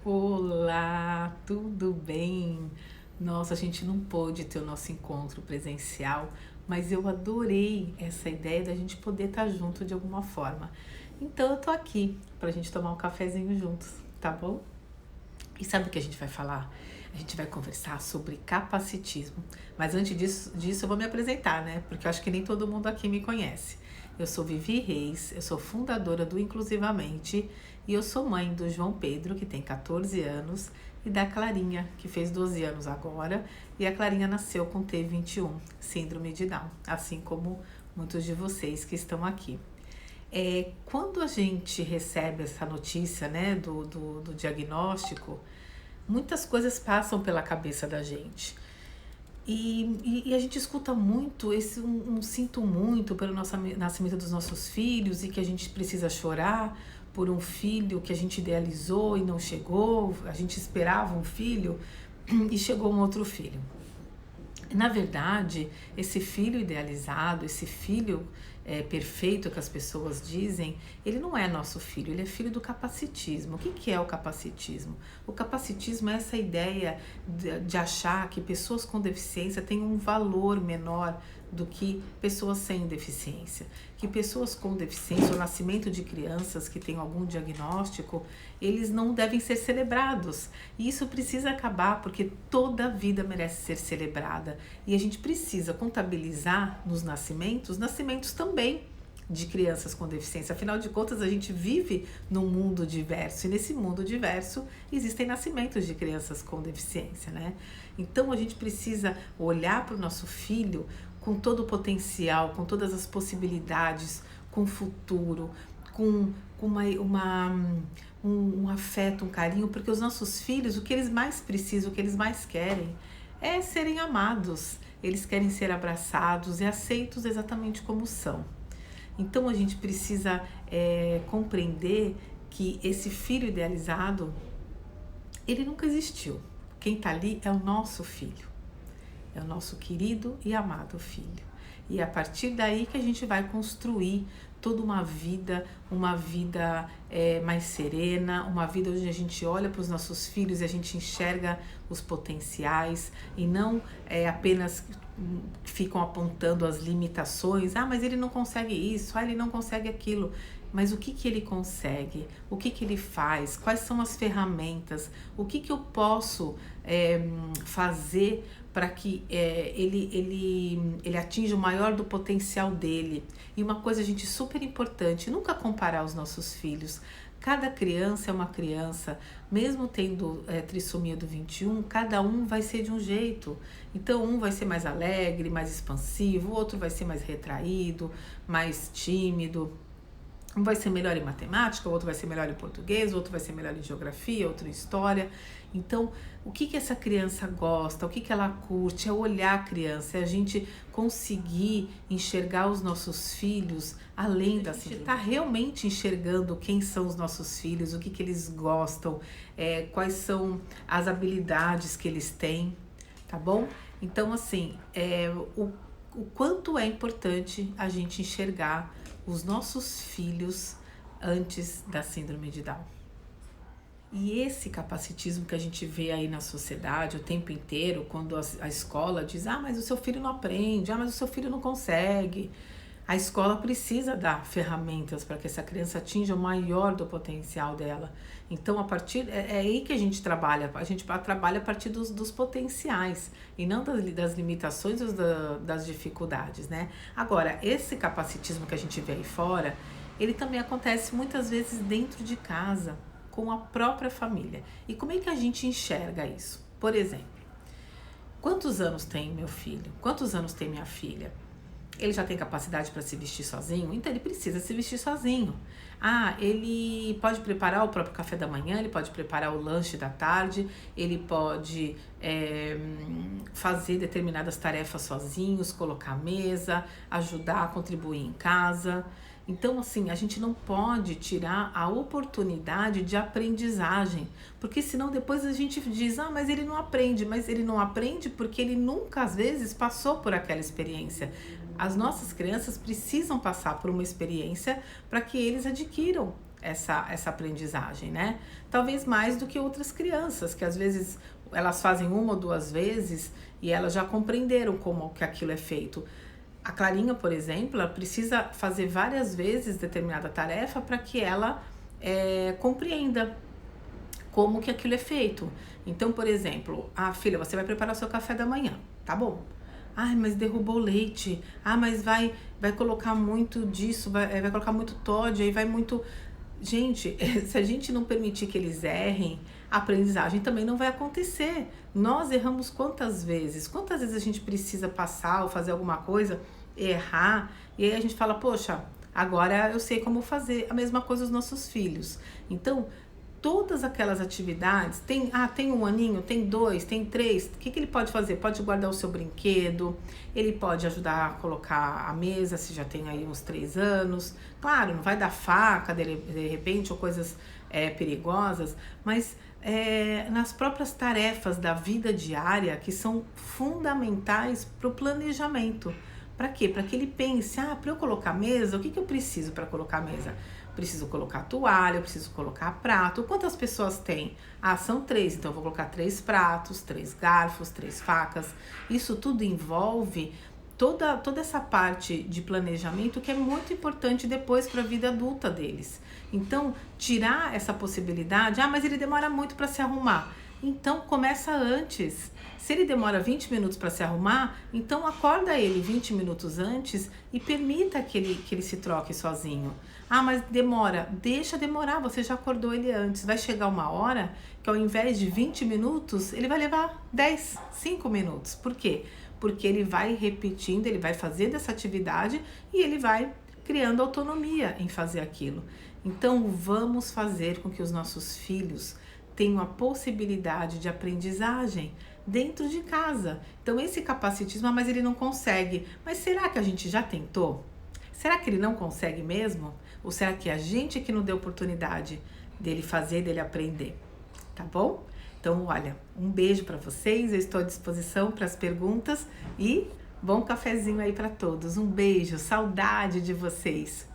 Olá, tudo bem? Nossa, a gente não pôde ter o nosso encontro presencial, mas eu adorei essa ideia da gente poder estar junto de alguma forma. Então eu tô aqui pra gente tomar um cafezinho juntos, tá bom? E sabe o que a gente vai falar? A gente vai conversar sobre capacitismo. Mas antes disso eu vou me apresentar, né? Porque eu acho que nem todo mundo aqui me conhece. Eu sou Vivi Reis, eu sou fundadora do Inclusivamente e eu sou mãe do João Pedro, que tem 14 anos, e da Clarinha, que fez 12 anos agora. E a Clarinha nasceu com T21, síndrome de Down, assim como muitos de vocês que estão aqui. Quando a gente recebe essa notícia, né, do diagnóstico, muitas coisas passam pela cabeça da gente. E a gente escuta muito um sinto muito pelo nosso nascimento dos nossos filhos e que a gente precisa chorar por um filho que a gente idealizou e não chegou, a gente esperava um filho e chegou um outro filho. Na verdade, esse filho idealizado, esse filho perfeito que as pessoas dizem, ele não é nosso filho, ele é filho do capacitismo. O que é o capacitismo? O capacitismo é essa ideia de achar que pessoas com deficiência têm um valor menor do que pessoas sem deficiência, que pessoas com deficiência, o nascimento de crianças que têm algum diagnóstico, eles não devem ser celebrados. E isso precisa acabar, porque toda vida merece ser celebrada. E a gente precisa contabilizar nos nascimentos também de crianças com deficiência. Afinal de contas, a gente vive num mundo diverso e nesse mundo diverso existem nascimentos de crianças com deficiência, né? Então a gente precisa olhar para o nosso filho com todo o potencial, com todas as possibilidades, com futuro, com um afeto, um carinho, porque os nossos filhos, o que eles mais precisam, o que eles mais querem é serem amados. Eles querem ser abraçados e aceitos exatamente como são. Então a gente precisa compreender que esse filho idealizado, ele nunca existiu. Quem está ali é o nosso filho, é o nosso querido e amado filho. E é a partir daí que a gente vai construir toda uma vida mais serena, uma vida onde a gente olha para os nossos filhos e a gente enxerga os potenciais e não apenas ficam apontando as limitações. Ah, mas ele não consegue isso, ele não consegue aquilo. Mas o que ele consegue? O que ele faz? Quais são as ferramentas? O que eu posso fazer para que ele atinja o maior do potencial dele? E uma coisa, gente, super importante, nunca comparar os nossos filhos. Cada criança é uma criança, mesmo tendo trissomia do 21, cada um vai ser de um jeito. Então, um vai ser mais alegre, mais expansivo, o outro vai ser mais retraído, mais tímido. Um vai ser melhor em matemática, o outro vai ser melhor em português, o outro vai ser melhor em geografia, outro em história. Então, o que essa criança gosta, o que ela curte, é olhar a criança, é a gente conseguir enxergar os nossos filhos além da síndrome. Está realmente enxergando quem são os nossos filhos, o que eles gostam, quais são as habilidades que eles têm, tá bom? Então, assim, o quanto é importante a gente enxergar os nossos filhos antes da síndrome de Down. E esse capacitismo que a gente vê aí na sociedade o tempo inteiro, quando a escola diz, mas o seu filho não aprende, mas o seu filho não consegue. A escola precisa dar ferramentas para que essa criança atinja o maior do potencial dela. Então, é aí que a gente trabalha a partir dos potenciais e não das limitações ou das dificuldades, né? Agora, esse capacitismo que a gente vê aí fora, ele também acontece muitas vezes dentro de casa, com a própria família. E como é que a gente enxerga isso? Por exemplo, quantos anos tem meu filho? Quantos anos tem minha filha? Ele já tem capacidade para se vestir sozinho? Então ele precisa se vestir sozinho. Ele pode preparar o próprio café da manhã, ele pode preparar o lanche da tarde, ele pode fazer determinadas tarefas sozinhos, colocar a mesa, ajudar, contribuir em casa. Então, assim, a gente não pode tirar a oportunidade de aprendizagem, porque senão depois a gente diz, mas ele não aprende porque ele nunca, às vezes, passou por aquela experiência. As nossas crianças precisam passar por uma experiência para que eles adquiram essa aprendizagem, né? Talvez mais do que outras crianças, que às vezes elas fazem uma ou duas vezes e elas já compreenderam como que aquilo é feito. A Clarinha, por exemplo, ela precisa fazer várias vezes determinada tarefa para que ela compreenda como que aquilo é feito. Então, por exemplo, filha, você vai preparar o seu café da manhã, tá bom? Ai, mas derrubou o leite. Mas vai colocar muito disso, vai colocar muito Toddy, aí vai muito... Gente, se a gente não permitir que eles errem, a aprendizagem também não vai acontecer. Nós erramos quantas vezes? Quantas vezes a gente precisa passar ou fazer alguma coisa, errar, e aí a gente fala, poxa, agora eu sei como fazer. A mesma coisa os nossos filhos. Então, todas aquelas atividades, tem 1 aninho, tem 2, tem 3, o que ele pode fazer? Pode guardar o seu brinquedo, ele pode ajudar a colocar a mesa, se já tem aí uns 3 anos, claro, não vai dar faca de repente ou coisas perigosas, mas nas próprias tarefas da vida diária que são fundamentais para o planejamento. Para quê? Para que ele pense, para eu colocar a mesa, o que eu preciso para colocar a mesa? Preciso colocar toalha, eu preciso colocar prato. Quantas pessoas tem? São 3, então eu vou colocar 3 pratos, 3 garfos, 3 facas. Isso tudo envolve toda essa parte de planejamento que é muito importante depois para a vida adulta deles. Então, tirar essa possibilidade, mas ele demora muito para se arrumar. Então, começa antes. Se ele demora 20 minutos para se arrumar, então acorda ele 20 minutos antes e permita que ele se troque sozinho. Mas demora. Deixa demorar, você já acordou ele antes. Vai chegar uma hora que ao invés de 20 minutos, ele vai levar 10, 5 minutos. Por quê? Porque ele vai repetindo, ele vai fazendo essa atividade e ele vai criando autonomia em fazer aquilo. Então, vamos fazer com que os nossos filhos tenham a possibilidade de aprendizagem dentro de casa. Então, esse capacitismo, mas ele não consegue. Mas será que a gente já tentou? Será que ele não consegue mesmo? Ou será que a gente que não deu oportunidade dele fazer, dele aprender? Tá bom? Então, olha, um beijo para vocês. Eu estou à disposição para as perguntas e bom cafezinho aí para todos. Um beijo, saudade de vocês.